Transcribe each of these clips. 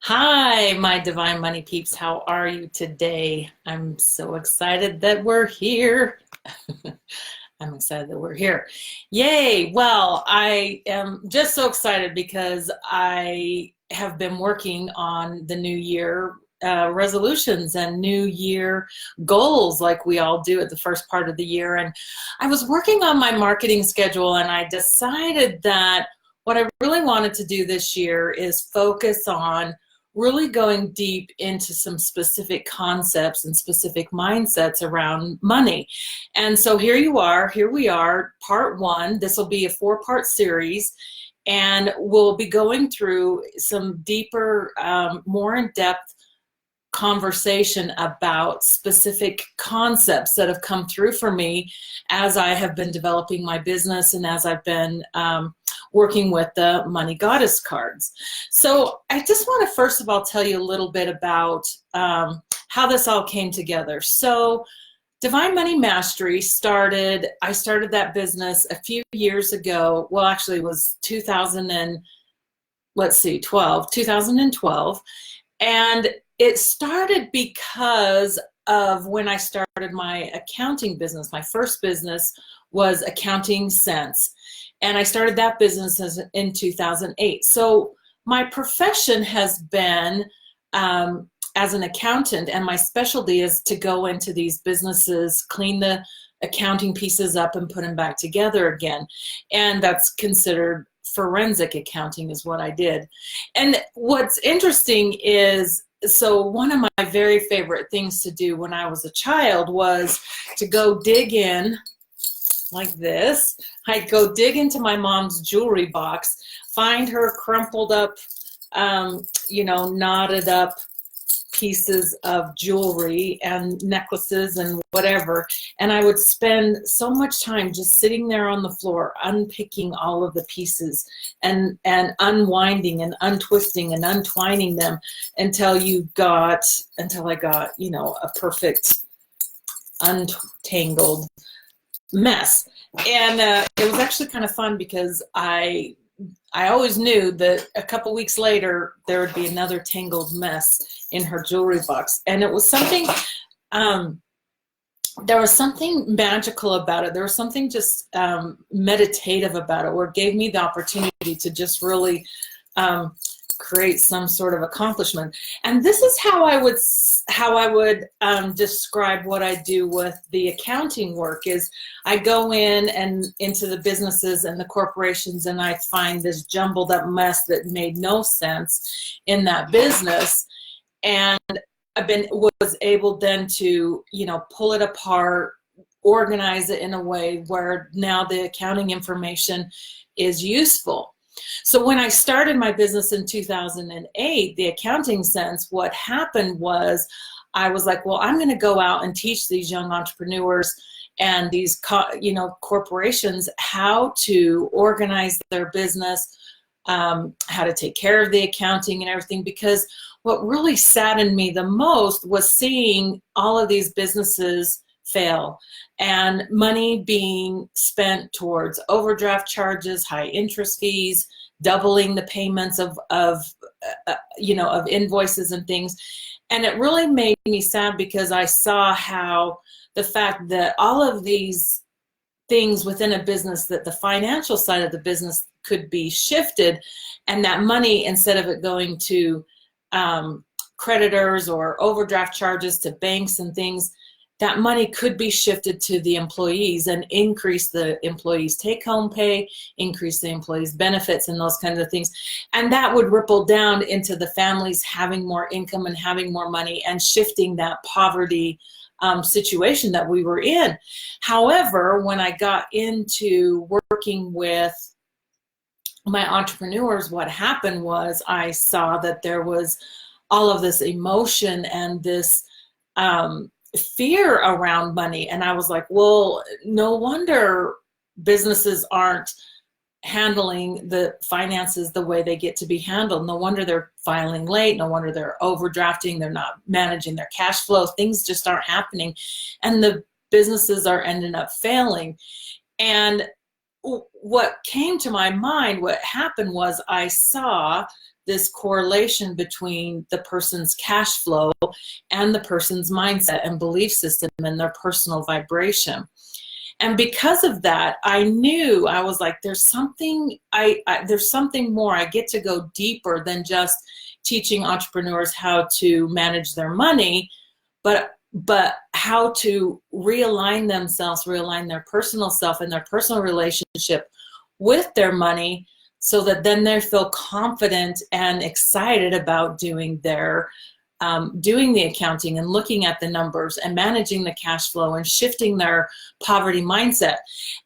Hi, my divine money peeps. How are you today? I'm so excited that we're here. I'm excited that we're here. Yay. Well, I am just so excited because I have been working on the new year resolutions and new year goals like we all do at the first part of the year. And I was working on my marketing schedule and I decided that what I really wanted to do this year is focus on really going deep into some specific concepts and specific mindsets around money. And so here we are, part one. This will be a four-part series, and we'll be going through some deeper, more in-depth conversation about specific concepts that have come through for me as I have been developing my business and as I've been working with the Money Goddess cards. So I just want to first of all tell you a little bit about how this all came together. So Divine Money Mastery I started that business a few years ago. Well, actually it was 2012. And it started because of when I started my accounting business. My first business was Accounting Sense, and I started that business in 2008. So my profession has been as an accountant, and my specialty is to go into these businesses, clean the accounting pieces up and put them back together again. And that's considered forensic accounting is what I did. And what's interesting is, so one of my very favorite things to do when I was a child was to go dig in like this. I'd go dig into my mom's jewelry box, find her crumpled up, knotted up pieces of jewelry and necklaces and whatever. And I would spend so much time just sitting there on the floor, unpicking all of the pieces and unwinding and untwisting and untwining them until I got, a perfect untangled mess. And it was actually kind of fun because I always knew that a couple weeks later there would be another tangled mess in her jewelry box. And it was something, there was something magical about it. There was something just meditative about it, where it gave me the opportunity to just really create some sort of accomplishment. And this is how I would describe what I do with the accounting work. Is I go in and into the businesses and the corporations, and I find this jumbled up mess that made no sense in that business, and was able then to pull it apart, organize it in a way where now the accounting information is useful. So when I started my business in 2008, the Accounting Sense, what happened was I was like, well, I'm going to go out and teach these young entrepreneurs and these corporations how to organize their business, how to take care of the accounting and everything. Because what really saddened me the most was seeing all of these businesses fail and money being spent towards overdraft charges, high interest fees, doubling the payments of invoices and things. And it really made me sad because I saw how the fact that all of these things within a business, that the financial side of the business could be shifted, and that money, instead of it going to creditors or overdraft charges to banks and things, that money could be shifted to the employees and increase the employees' take-home pay, increase the employees' benefits and those kinds of things. And that would ripple down into the families having more income and having more money and shifting that poverty situation that we were in. However, when I got into working with my entrepreneurs, what happened was I saw that there was all of this emotion and this fear around money. And I was like, well, no wonder businesses aren't handling the finances the way they get to be handled. No wonder they're filing late. No wonder they're overdrafting. They're not managing their cash flow. Things just aren't happening. And the businesses are ending up failing. And what came to my mind, what happened was I saw this correlation between the person's cash flow and the person's mindset and belief system and their personal vibration. And because of that, I knew, I was like, there's something, there's something more. I get to go deeper than just teaching entrepreneurs how to manage their money, but how to realign themselves, realign their personal self and their personal relationship with their money, so that then they feel confident and excited about doing their doing the accounting and looking at the numbers and managing the cash flow and shifting their poverty mindset.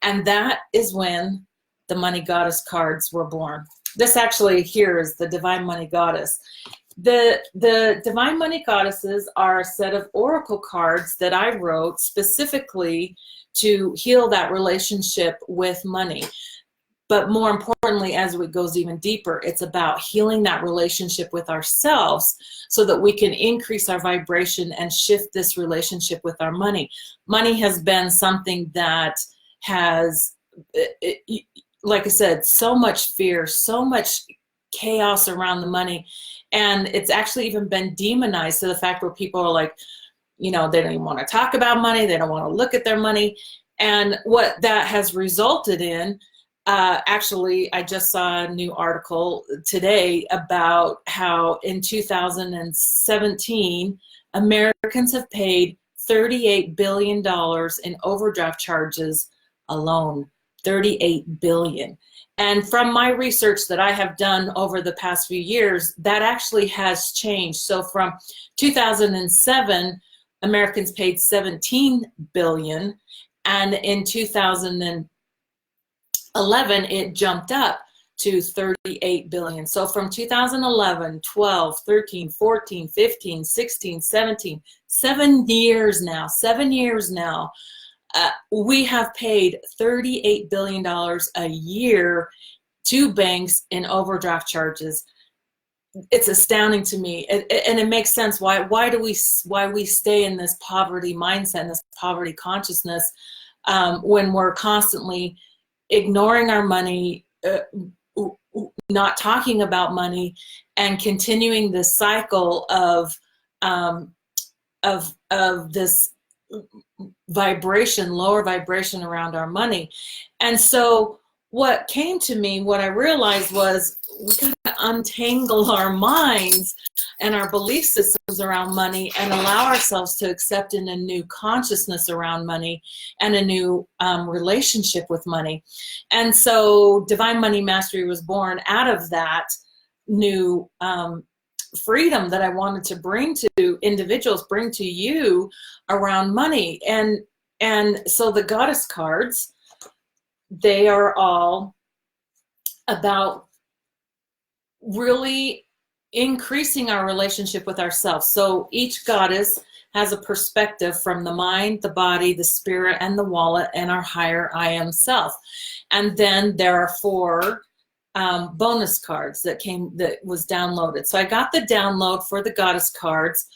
And that is when the Money Goddess cards were born. This actually here is the Divine Money Goddess. The Divine Money Goddesses are a set of oracle cards that I wrote specifically to heal that relationship with money. But more importantly, as it goes even deeper, it's about healing that relationship with ourselves so that we can increase our vibration and shift this relationship with our money. Money has been something that has, like I said, so much fear, so much chaos around the money. And it's actually even been demonized to the fact where people are like, you know, they don't even want to talk about money. They don't want to look at their money. And what that has resulted in, actually, I just saw a new article today about how in 2017, Americans have paid $38 billion in overdraft charges alone. $38 billion. And from my research that I have done over the past few years, that actually has changed. So from 2007, Americans paid $17 billion, and in 2011, it jumped up to $38 billion. So from 2011, 12, 13, 14, 15, 16, 17, 7 years now, we have paid $38 billion a year to banks in overdraft charges. It's astounding to me, and it makes sense why we stay in this poverty mindset, this poverty consciousness, when we're constantly ignoring our money, not talking about money, and continuing this cycle of this vibration, lower vibration around our money. And so what came to me, what I realized was we got to untangle our minds and our belief systems around money and allow ourselves to accept in a new consciousness around money and a new relationship with money. And so Divine Money Mastery was born out of that new freedom that I wanted to bring to individuals, bring to you around money. And so the goddess cards, they are all about really increasing our relationship with ourselves. So each goddess has a perspective from the mind, the body, the spirit, and the wallet, and our higher I am self. And then there are 4 bonus cards that was downloaded. So I got the download for the goddess cards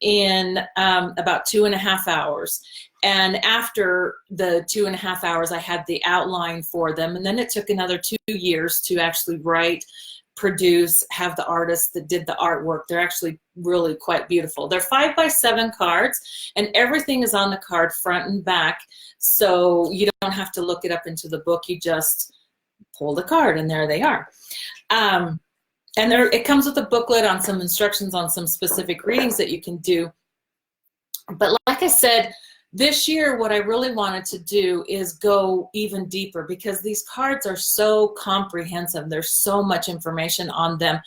in about 2.5 hours. And after the 2.5 hours, I had the outline for them. And then it took another 2 years to actually write, produce, have the artists that did the artwork. They're actually really quite beautiful. They're 5x7 cards, and everything is on the card front and back. So you don't have to look it up into the book. You just pull the card and there they are. And it comes with a booklet on some instructions on some specific readings that you can do. But like I said, this year what I really wanted to do is go even deeper, because these cards are so comprehensive. There's so much information on them.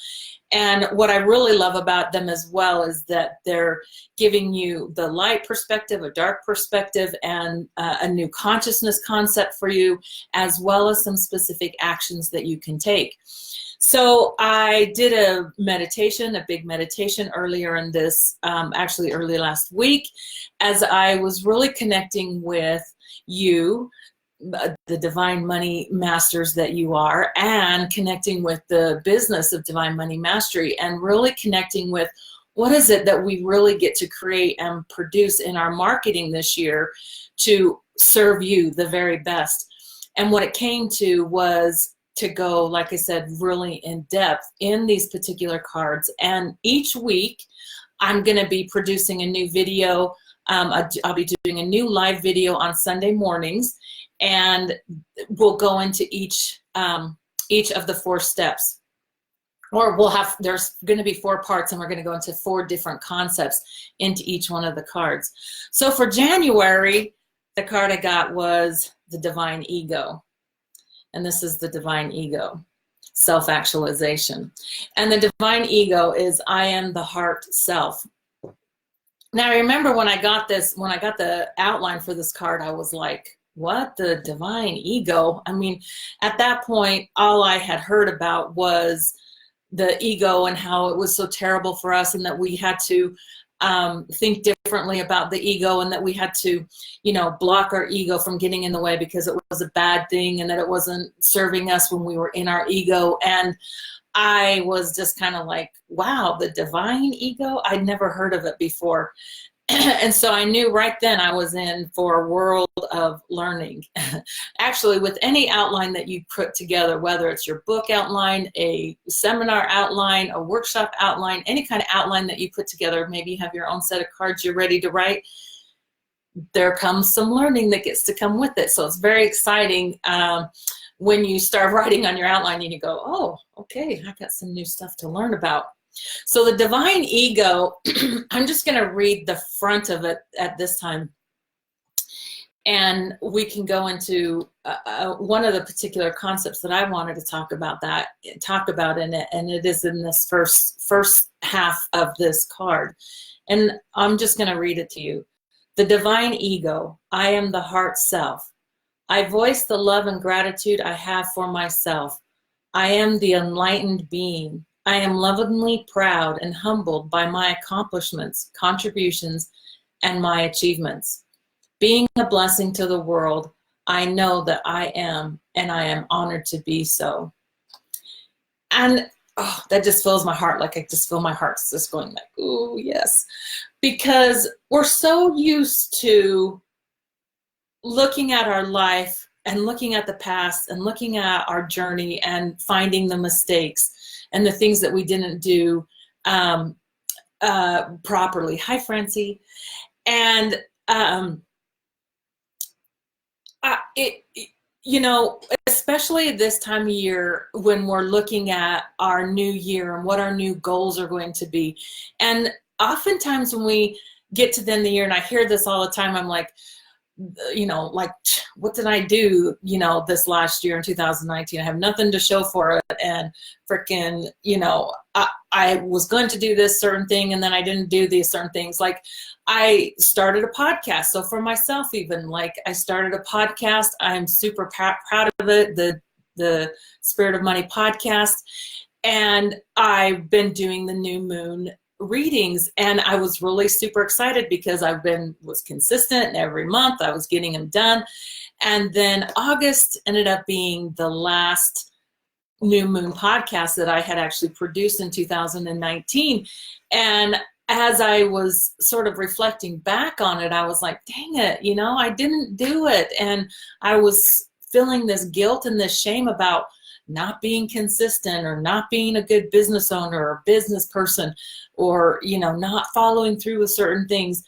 And what I really love about them as well is that they're giving you the light perspective, a dark perspective, and a new consciousness concept for you, as well as some specific actions that you can take. So I did a meditation, a big meditation earlier in this, actually early last week, as I was really connecting with you, the Divine Money Masters that you are, and connecting with the business of Divine Money Mastery, and really connecting with what is it that we really get to create and produce in our marketing this year to serve you the very best. And what it came to was to go, like I said, really in depth in these particular cards. And each week I'm going to be producing a new video. I'll be doing a new live video on Sunday mornings, and we'll go into each of the 4 steps. Or there's going to be 4 parts, and we're going to go into 4 different concepts into each one of the cards. So for January, the card I got was the Divine Ego. And this is the Divine Ego, self-actualization. And the Divine Ego is, I am the heart self. Now, I remember when I got the outline for this card, I was like, what? The Divine Ego? I mean, at that point, all I had heard about was the ego and how it was so terrible for us, and that we had to think differently about the ego, and that we had to, block our ego from getting in the way because it was a bad thing, and that it wasn't serving us when we were in our ego. And I was just kind of like, wow, the Divine Ego? I'd never heard of it before. And so I knew right then I was in for a world of learning. Actually, with any outline that you put together, whether it's your book outline, a seminar outline, a workshop outline, any kind of outline that you put together, maybe you have your own set of cards you're ready to write, there comes some learning that gets to come with it. So it's very exciting when you start writing on your outline and you go, oh, okay, I got some new stuff to learn about. So the Divine Ego, I'm just going to read the front of it at this time, and we can go into one of the particular concepts that I wanted to talk about in it, and it is in this first half of this card, and I'm just going to read it to you. The Divine Ego, I am the heart self. I voice the love and gratitude I have for myself. I am the enlightened being. I am lovingly proud and humbled by my accomplishments, contributions, and my achievements. Being a blessing to the world, I know that I am, and I am honored to be so. And that just fills my heart. Like I just feel my heart's just going like, ooh, yes. Because we're so used to looking at our life and looking at the past and looking at our journey and finding the mistakes and the things that we didn't do properly. Hi, Francie. And especially this time of year when we're looking at our new year and what our new goals are going to be. And oftentimes when we get to the end of the year, and I hear this all the time, I'm like, like, what did I do, this last year in 2019? I have nothing to show for it. And freaking, I was going to do this certain thing, and then I didn't do these certain things. Like I started a podcast. So for myself, even like I started a podcast, I'm super proud of it. The Spirit of Money podcast. And I've been doing the new moon readings, and I was really super excited because was consistent every month. I was getting them done. And then August ended up being the last new moon podcast that I had actually produced in 2019. And as I was sort of reflecting back on it, I was like, dang it, I didn't do it. And I was feeling this guilt and this shame about not being consistent, or not being a good business owner or business person, or, not following through with certain things.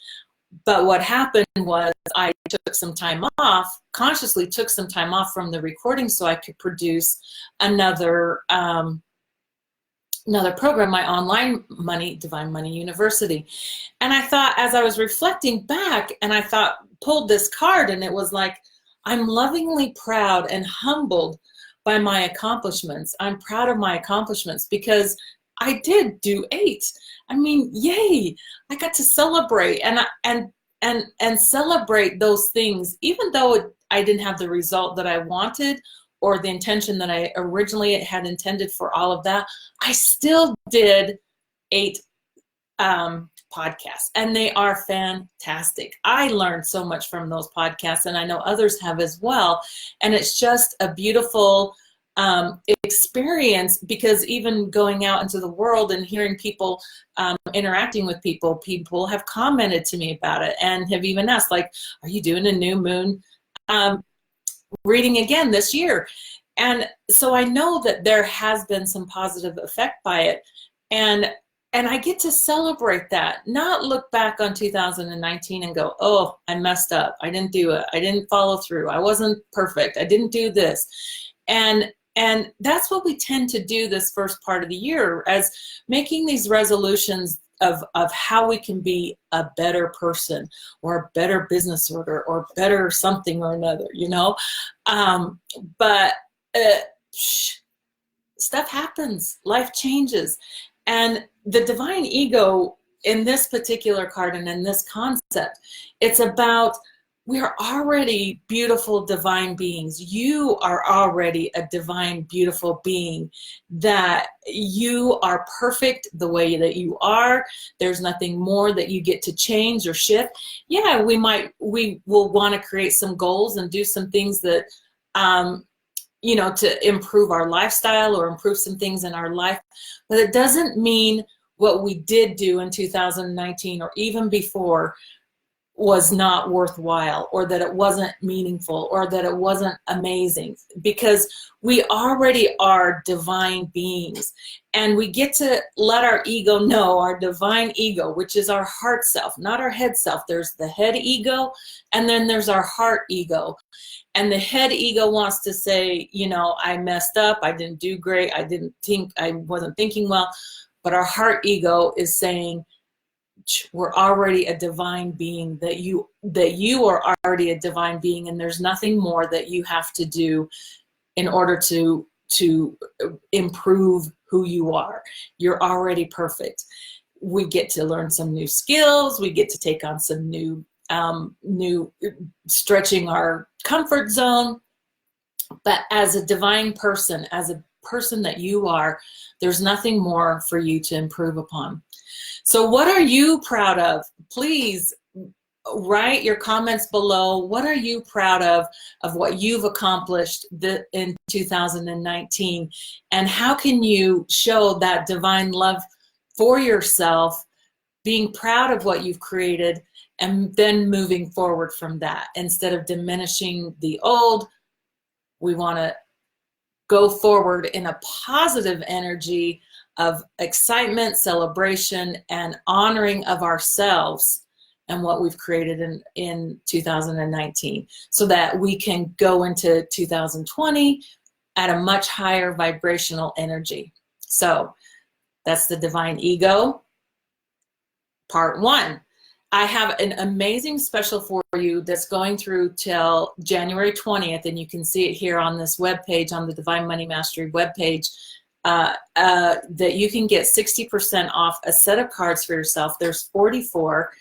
But what happened was I took some time off, consciously took some time off from the recording so I could produce another program, my online Divine Money University. And I thought, as I was reflecting back, and I pulled this card, and it was like, I'm lovingly proud and humbled by my accomplishments. I'm proud of my accomplishments because I did do 8. I mean, yay! I got to celebrate and celebrate those things, even though I didn't have the result that I wanted or the intention that I originally had intended for all of that. I still did 8 podcasts, and they are fantastic. I learned so much from those podcasts, and I know others have as well. And it's just a beautiful experience, because even going out into the world and hearing people interacting with people have commented to me about it and have even asked, like, are you doing a new moon reading again this year. And so I know that there has been some positive effect by it. And I get to celebrate that, not look back on 2019 and go, oh, I messed up. I didn't do it. I didn't follow through. I wasn't perfect. I didn't do this. And that's what we tend to do this first part of the year, as making these resolutions of how we can be a better person or a better business order or better something or another, you know. But stuff happens, life changes. And the divine ego in this particular card and in this concept, it's about, we are already beautiful divine beings. You are already a divine, beautiful being, that you are perfect the way that you are. There's nothing more that you get to change or shift. Yeah, we will want to create some goals and do some things that, you know, to improve our lifestyle or improve some things in our life. But it doesn't mean what we did do in 2019 or even before was not worthwhile, or that it wasn't meaningful, or that it wasn't amazing, because we already are divine beings. And we get to let our ego know, our divine ego, which is our heart self, not our head self. There's the head ego, and then there's our heart ego. And the head ego wants to say, you know, I messed up, I didn't do great, I wasn't thinking well. But our heart ego is saying, we're already a divine being, that you are already a divine being, and there's nothing more that you have to do in order to improve who you are. You're already perfect. We get to learn some new skills, we get to take on some new stretching our comfort zone. But as a divine person, as a person that you are, there's nothing more for you to improve upon. So what are you proud of? Please write your comments below. What are you proud of what you've accomplished in 2019? And how can you show that divine love for yourself, being proud of what you've created, and then moving forward from that? Instead of diminishing the old, we want to go forward in a positive energy of excitement, celebration, and honoring of ourselves and what we've created in 2019, so that we can go into 2020 at a much higher vibrational energy. So that's the divine ego, part 1. I have an amazing special for you that's going through till January 20th, and you can see it here on this webpage, on the Divine Money Mastery webpage, that you can get 60% off a set of cards for yourself. There's 44,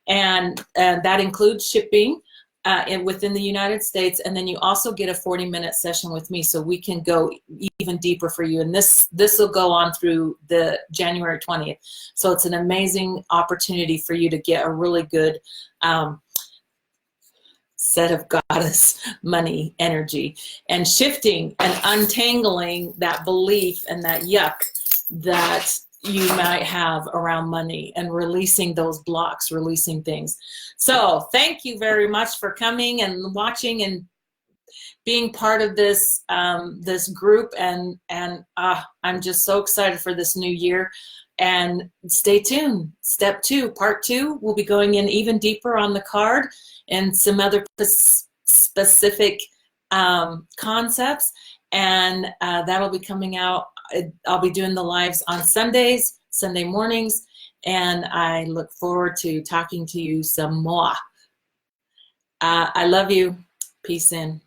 and that includes shipping within the United States, and then you also get a 40-minute session with me, so we can go even deeper for you. And this will go on through the January 20th. So it's an amazing opportunity for you to get a really good set of goddess money energy, and shifting and untangling that belief and that yuck that you might have around money, and releasing those blocks, releasing things. So thank you very much for coming and watching and being part of this this group, and I'm just so excited for this new year. And stay tuned. Step 2, part 2, we'll be going in even deeper on the card and some other specific concepts, and that'll be coming out. I'll be doing the lives on Sundays, Sunday mornings, and I look forward to talking to you some more. I love you. Peace in.